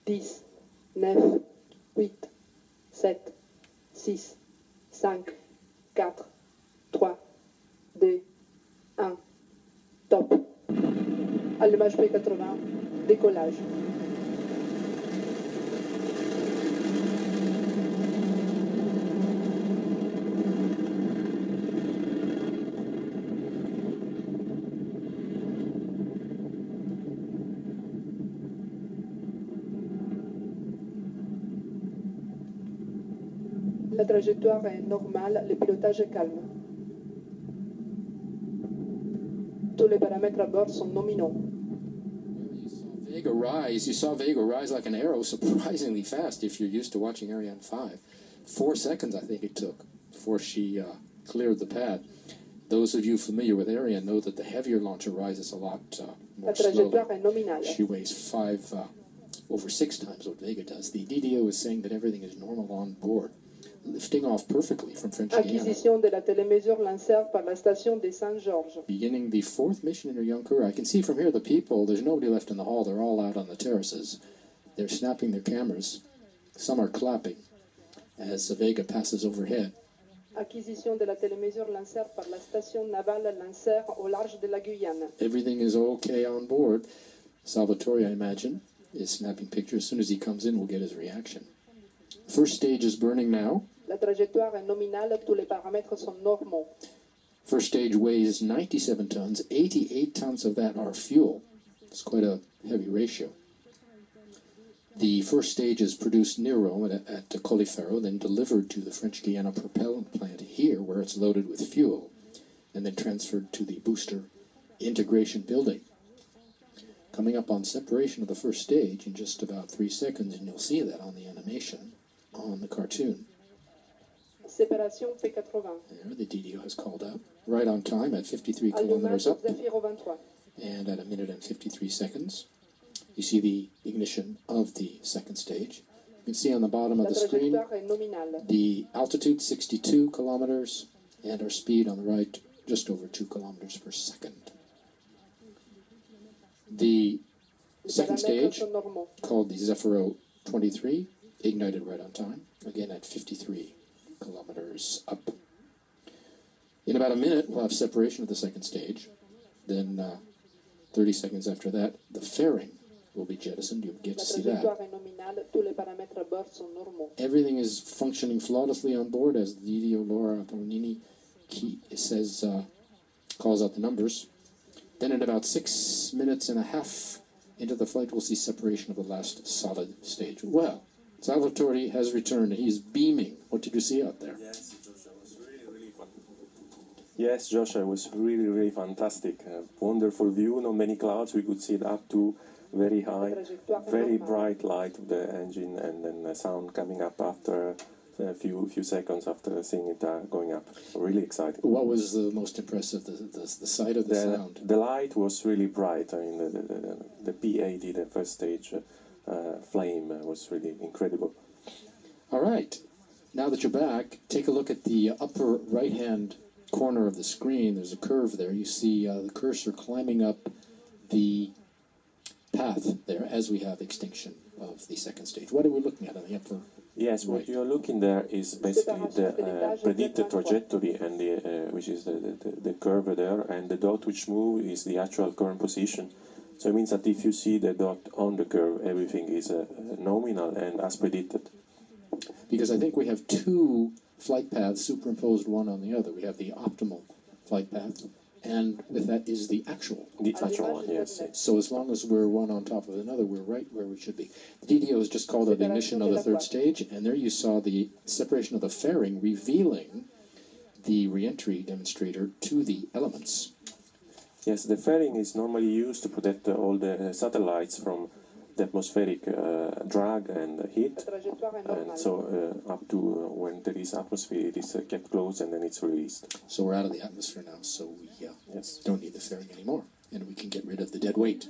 10, 9, 8, 7, 6, 5, 4, 3, 2, 1, top. Allumage P80, décollage. La trajectoire est normale, le pilotage est calme. Tous les paramètres à bord sont nominaux. You saw Vega rise like an arrow surprisingly fast if you're used to watching Ariane 5. 4 seconds I think it took before she cleared the pad. Those of you familiar with Ariane know that the heavier launcher rises a lot more slowly. She weighs over 6 times what Vega does. The DDO is saying that everything is normal on board, lifting off perfectly from French Acquisition de la télémesure lanceur par la station de Saint-Georges. Beginning the 4th mission in her young career. I can see from here the people, there's nobody left in the hall, they're all out on the terraces. They're snapping their cameras. Some are clapping as Vega passes overhead. Acquisition de la télémesure lanceur par la station navale lanceur au large de la Guyane. Everything is okay on board. Salvatore, I imagine, is snapping pictures. As soon as he comes in, we'll get his reaction. First stage is burning now. La trajectoire est nominale, tous les paramètres sont normaux. First stage weighs 97 tons. 88 tons of that are fuel. It's quite a heavy ratio. The first stage is produced near Rome at Colleferro, then delivered to the French Guiana propellant plant here, where it's loaded with fuel, and then transferred to the booster integration building. Coming up on separation of the first stage in just about 3 seconds, and you'll see that on the animation on the cartoon. Séparation P80. There, the DDO has called out. Right on time at 53 kilometers up. And at 1 minute and 53 seconds. You see the ignition of the second stage. You can see on the bottom of the screen the altitude, 62 kilometers, and our speed on the right, just over 2 kilometers per second. The second stage, called the Zefiro 23, ignited right on time, again at 53 kilometers up. In about a minute, we'll have separation of the second stage. Then 30 seconds after that, the fairing will be jettisoned. You'll get to see that. Everything is functioning flawlessly on board as the DDO Laura Paolini says, calls out the numbers. Then in about 6 minutes and a half into the flight, we'll see separation of the last solid stage. Well, Salvatore has returned. He's beaming. What did you see out there? Yes, Joshua, it was really fun. Yes, Joshua, it was really fantastic. Wonderful view, not many clouds. We could see it up to very high, very bright light of the engine, and then the sound coming up after a few seconds after seeing it going up. Really exciting. What was the most impressive? The sight of the sound? The light was really bright. I mean, the P80, the first stage flame was really incredible. All right. Now that you're back, take a look at the upper right-hand corner of the screen. There's a curve there. You see the cursor climbing up the path there as we have extinction of the second stage. What are we looking at on the upper? Yes, what you're looking there is basically the predicted trajectory, and which is the curve there, and the dot which moves is the actual current position. So it means that if you see the dot on the curve, everything is nominal and as predicted. Because I think we have 2 flight paths superimposed one on the other. We have the optimal flight path, and with that is the actual. The actual one, yes. So as long as we're one on top of another, we're right where we should be. The DDO has just called out the ignition of the third stage, and there you saw the separation of the fairing, revealing the reentry demonstrator to the elements. Yes, the fairing is normally used to protect all the satellites from the atmospheric drag and heat, and so up to when there is atmosphere, it is kept closed and then it's released. So we're out of the atmosphere now, so we don't need the fairing anymore, and we can get rid of the dead weight.